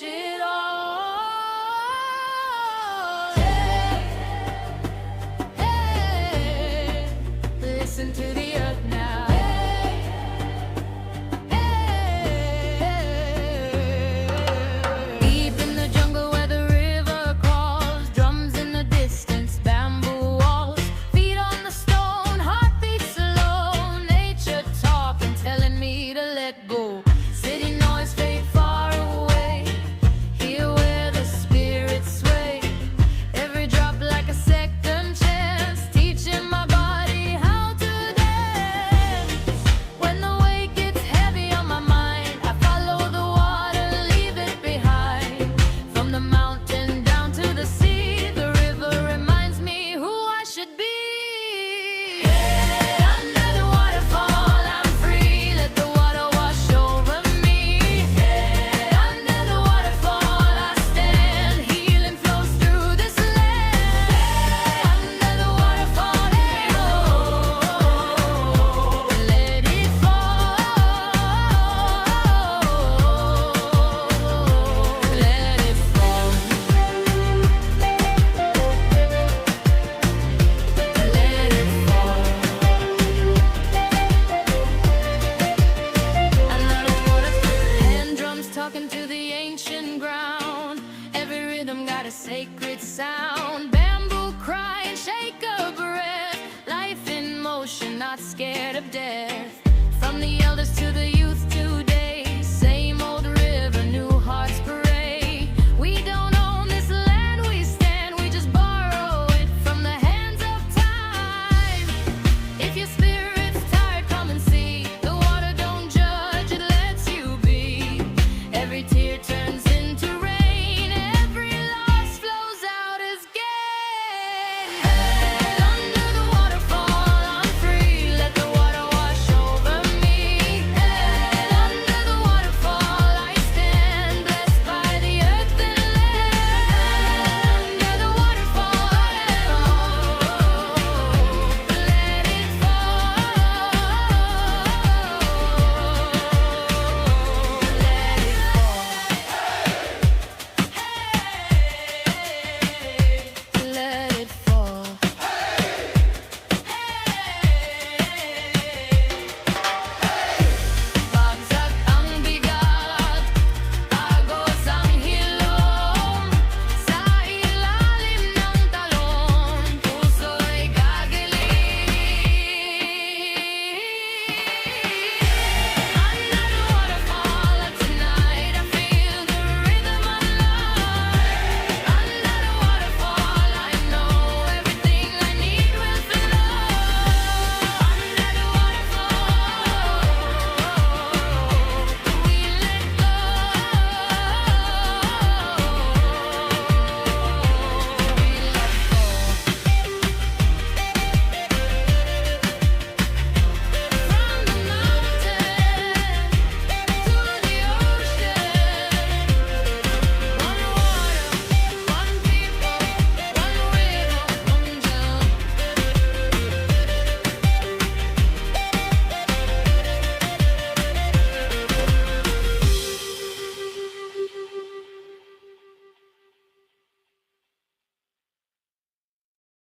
wash it all. Hey, hey, listen to the earth now. Deep in the jungle where the river crawls, drums in the distance, bamboo walls, feet on the stone, heartbeats slow, nature talking, telling me to let go. City noise fade far away, here where the spirits sway. Every drop like a second chance, teaching my body how to dance. When the weight gets heavy on my mind, I follow the water, leave it behind. From the mountain down to the sea, the river reminds me who I should be. Yeah, under the waterfall, I'm free. Let the water wash over me. Yeah, under the waterfall, I stand. Healing flows through this land. Under the waterfall, hey, oh, let it fall. Let it fall. Let it fall. Under the waterfall, hand drums talking to the ancient ground. Every rhythm got a sacred sound. Bamboo cry and shake a breath. Life in motion, not scared of death.